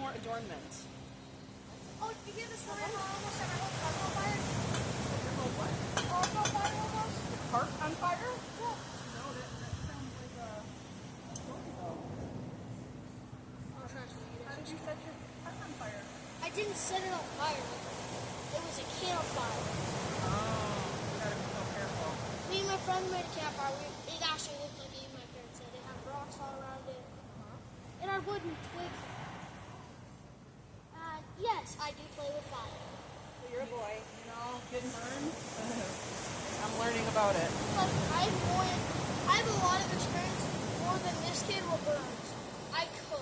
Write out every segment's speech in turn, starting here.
more adornment. Oh, did you hear the story of how I almost set my whole car on fire? Your whole what? Car on fire almost? Your cart on fire? Yeah. No, that sounds like a story though. Oh, trust me. How did you set your cart on fire? I didn't set it on fire. It was a campfire. Oh, you gotta be so careful. Me and my friend made a campfire. It actually looked like it, my parents said. It had rocks all around it. And our wooden twigs. Yes, I do play with fire. So you're a boy, you know, getting burned. I'm learning about it. Like, I have a lot of experience more than this kid with burns. I cook.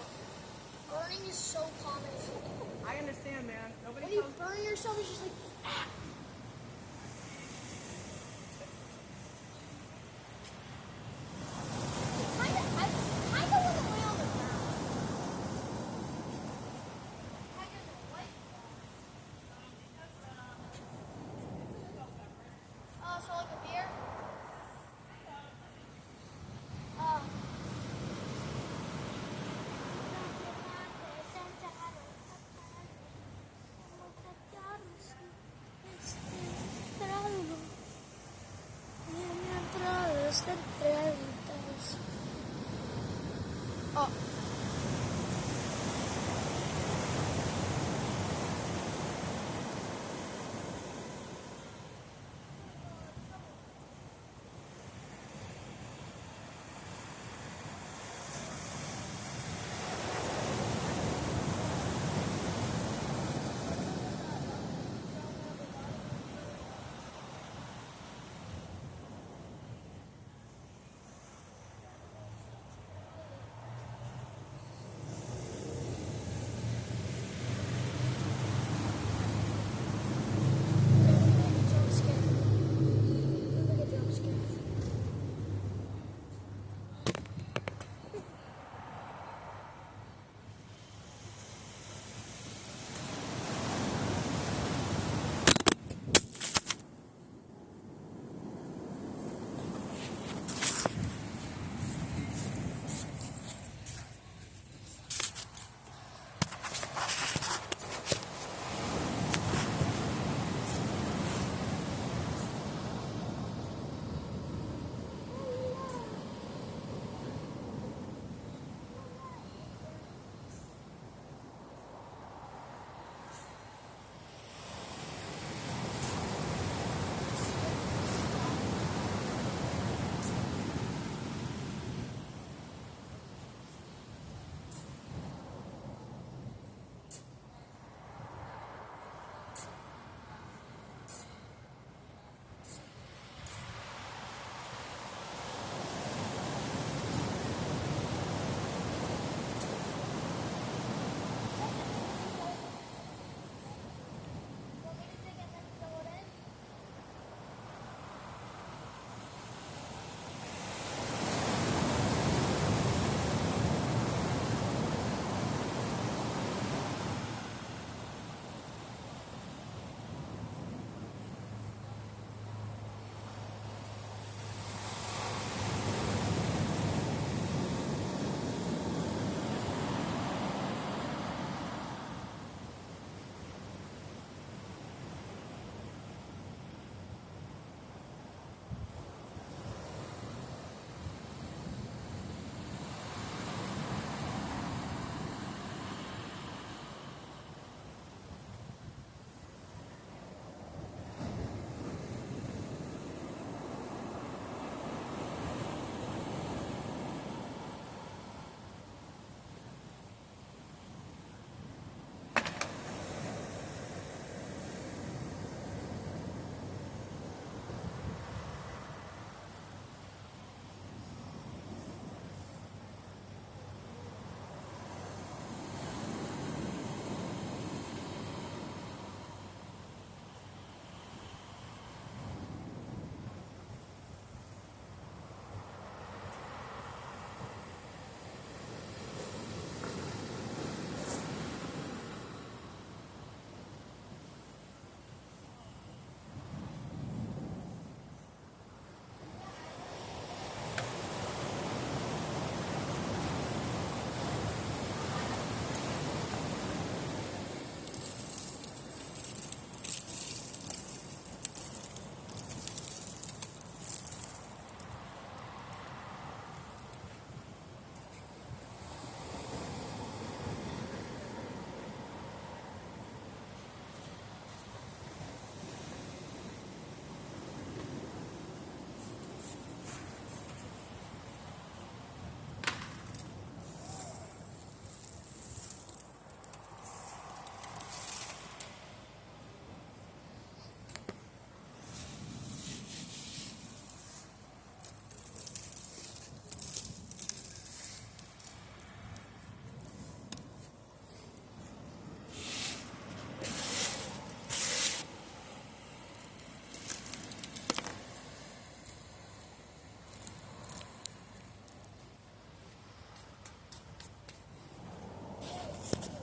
Burning is so common. I understand, man. Nobody When you tells burn yourself, it's just like, ah. I kinda want to lay on the ground. I get the white so like a beer?